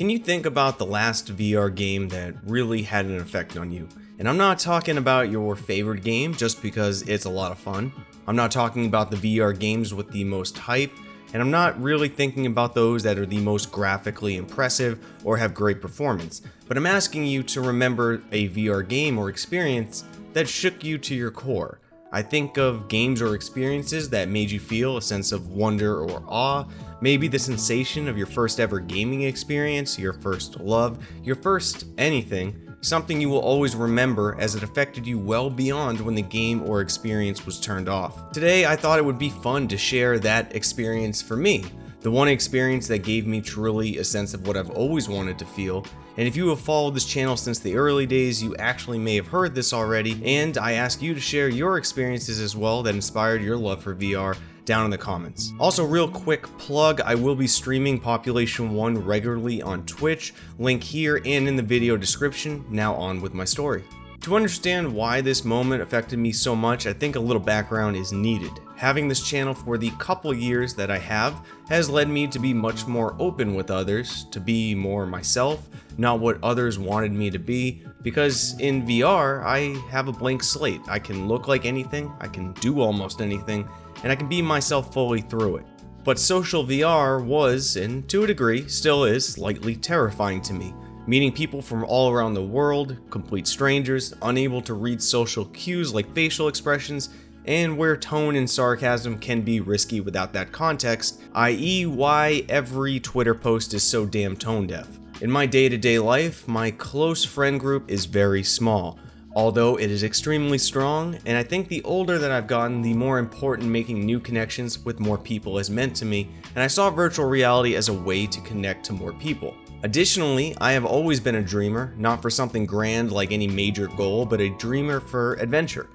Can you think about the last VR game that really had an effect on you? And I'm not talking about your favorite game just because it's a lot of fun. I'm not talking about the VR games with the most hype, and I'm not really thinking about those that are the most graphically impressive or have great performance. But I'm asking you to remember a VR game or experience that shook you to your core. I think of games or experiences that made you feel a sense of wonder or awe, maybe the sensation of your first ever gaming experience, your first love, your first anything, something you will always remember as it affected you well beyond when the game or experience was turned off. Today, I thought it would be fun to share that experience for me, the one experience that gave me truly a sense of what I've always wanted to feel. And if you have followed this channel since the early days, you actually may have heard this already, and I ask you to share your experiences as well that inspired your love for VR down in the comments. Also, real quick plug, I will be streaming Population 1 regularly on Twitch, link here and in the video description. Now on with my story. To understand why this moment affected me so much, I think a little background is needed. Having this channel for the couple years that I have has led me to be much more open with others, to be more myself, not what others wanted me to be, because in VR, I have a blank slate. I can look like anything, I can do almost anything, and I can be myself fully through it. But social VR was, and to a degree, still is, slightly terrifying to me. Meeting people from all around the world, complete strangers, unable to read social cues like facial expressions, and where tone and sarcasm can be risky without that context, i.e. why every Twitter post is so damn tone deaf. In my day-to-day life, my close friend group is very small, although it is extremely strong, and I think the older that I've gotten, the more important making new connections with more people has meant to me, and I saw virtual reality as a way to connect to more people. Additionally, I have always been a dreamer, not for something grand like any major goal, but a dreamer for adventure.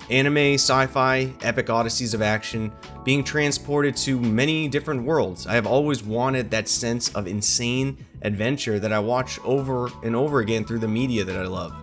Anime, sci-fi, epic odysseys of action, being transported to many different worlds. I have always wanted that sense of insane adventure that I watch over and over again through the media that I love.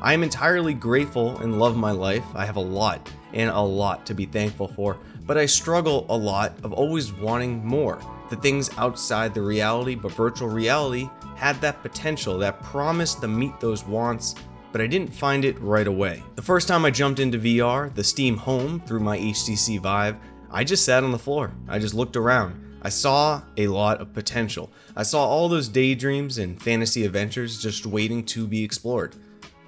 I am entirely grateful and love my life. I have a lot to be thankful for, but I struggle a lot of always wanting more. The things outside the reality, but virtual reality had that potential, that promise to meet those wants, but I didn't find it right away. The first time I jumped into VR, the Steam Home, through my HTC Vive, I just sat on the floor. I just looked around. I saw a lot of potential. I saw all those daydreams and fantasy adventures just waiting to be explored.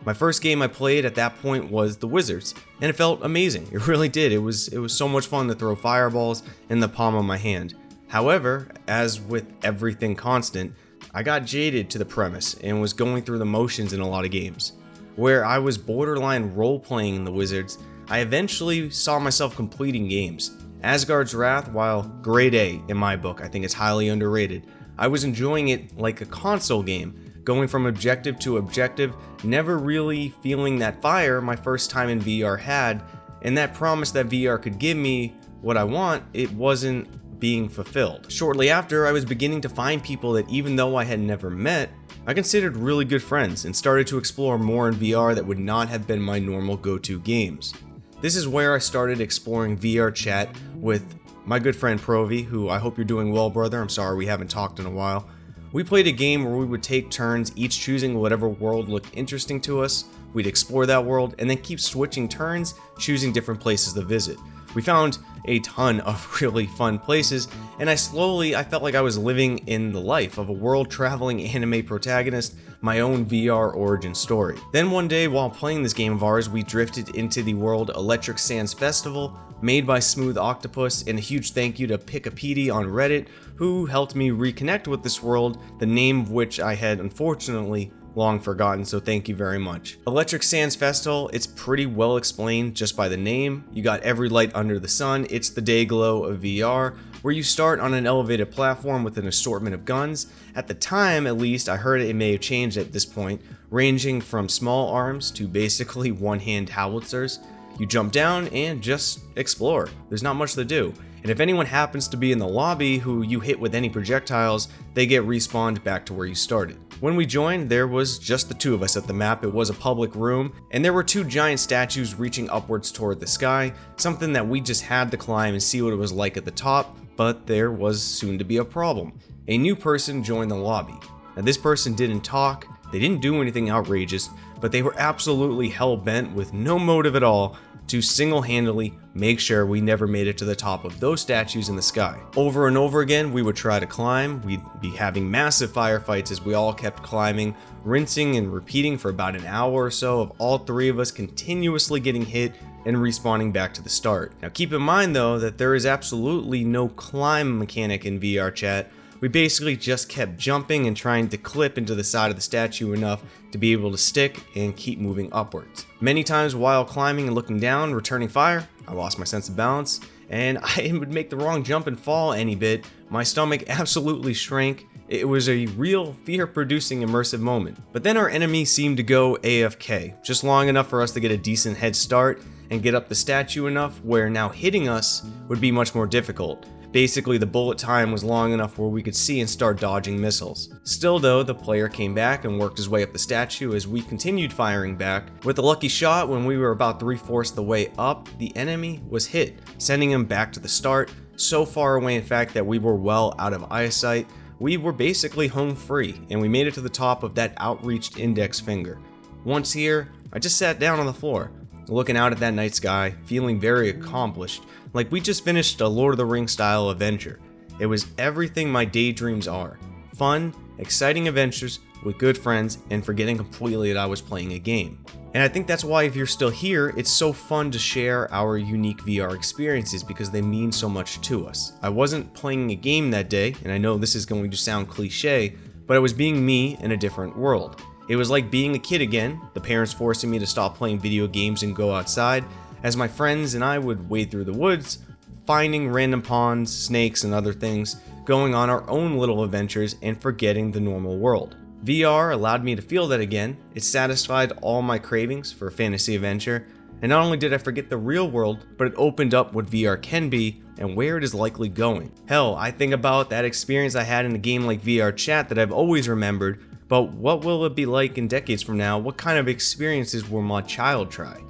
My first game I played at that point was The Wizards, and it felt amazing. It really did. It was so much fun to throw fireballs in the palm of my hand. However, as with everything constant, I got jaded to the premise and was going through the motions in a lot of games. Where I was borderline role-playing in The Wizards, I eventually saw myself completing games. Asgard's Wrath, while grade A in my book, I think it's highly underrated, I was enjoying it like a console game, going from objective to objective, never really feeling that fire my first time in VR had, and that promise that VR could give me what I want, it wasn't being fulfilled. Shortly after, I was beginning to find people that even though I had never met, I considered really good friends and started to explore more in VR that would not have been my normal go-to games. This is where I started exploring VR chat with my good friend Provi, who I hope you're doing well, brother. I'm sorry we haven't talked in a while. We played a game where we would take turns, each choosing whatever world looked interesting to us. We'd explore that world and then keep switching turns, choosing different places to visit. We found a ton of really fun places, and I felt like I was living in the life of a world-traveling anime protagonist, my own VR origin story. Then one day, while playing this game of ours, we drifted into the World Electric Sands Festival, made by Smooth Octopus, and a huge thank you to Pickapedi on Reddit, who helped me reconnect with this world, the name of which I had unfortunately long forgotten, so thank you very much. Electric Sands Festival, it's pretty well explained just by the name. You got every light under the sun. It's the day glow of VR, where you start on an elevated platform with an assortment of guns. At the time, at least, I heard it may have changed at this point, ranging from small arms to basically one-hand howitzers. You jump down and just explore. There's not much to do. And if anyone happens to be in the lobby who you hit with any projectiles, they get respawned back to where you started. When we joined, there was just the two of us at the map. It was a public room, and there were two giant statues reaching upwards toward the sky, something that we just had to climb and see what it was like at the top, but there was soon to be a problem. A new person joined the lobby. Now this person didn't talk, they didn't do anything outrageous, but they were absolutely hell-bent with no motive at all to single-handedly make sure we never made it to the top of those statues in the sky. Over and over again, we would try to climb, we'd be having massive firefights as we all kept climbing, rinsing and repeating for about an hour or so of all three of us continuously getting hit and respawning back to the start. Now keep in mind though that there is absolutely no climb mechanic in VR chat. We basically just kept jumping and trying to clip into the side of the statue enough to be able to stick and keep moving upwards. Many times while climbing and looking down, returning fire, I lost my sense of balance, and I would make the wrong jump and fall any bit. My stomach absolutely shrank. It was a real fear-producing immersive moment. But then our enemy seemed to go AFK, just long enough for us to get a decent head start and get up the statue enough where now hitting us would be much more difficult. Basically, the bullet time was long enough where we could see and start dodging missiles. Still though, the player came back and worked his way up the statue as we continued firing back. With a lucky shot, when we were about 3/4 the way up, the enemy was hit, sending him back to the start, so far away in fact that we were well out of eyesight. We were basically home free, and we made it to the top of that outreached index finger. Once here, I just sat down on the floor, looking out at that night sky, feeling very accomplished, like we just finished a Lord of the Rings style adventure. It was everything my daydreams are. Fun, exciting adventures with good friends, and forgetting completely that I was playing a game. And I think that's why if you're still here, it's so fun to share our unique VR experiences because they mean so much to us. I wasn't playing a game that day, and I know this is going to sound cliche, but I was being me in a different world. It was like being a kid again, the parents forcing me to stop playing video games and go outside, as my friends and I would wade through the woods, finding random ponds, snakes, and other things, going on our own little adventures and forgetting the normal world. VR allowed me to feel that again. It satisfied all my cravings for a fantasy adventure, and not only did I forget the real world, but it opened up what VR can be and where it is likely going. Hell, I think about that experience I had in a game like VR Chat that I've always remembered, but what will it be like in decades from now? What kind of experiences will my child try?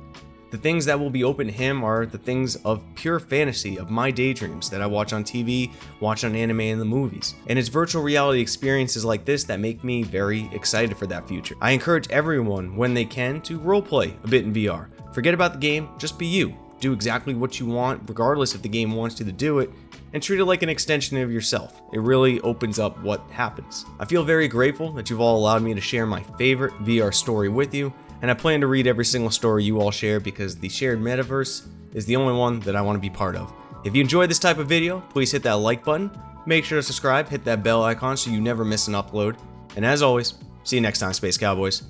The things that will be open to him are the things of pure fantasy, of my daydreams that I watch on TV, watch on anime and the movies. And it's virtual reality experiences like this that make me very excited for that future. I encourage everyone, when they can, to roleplay a bit in VR. Forget about the game, just be you. Do exactly what you want, regardless if the game wants you to do it, and treat it like an extension of yourself. It really opens up what happens. I feel very grateful that you've all allowed me to share my favorite VR story with you, and I plan to read every single story you all share because the shared metaverse is the only one that I want to be part of. If you enjoyed this type of video, please hit that like button, make sure to subscribe, hit that bell icon so you never miss an upload, and as always, see you next time, Space Cowboys.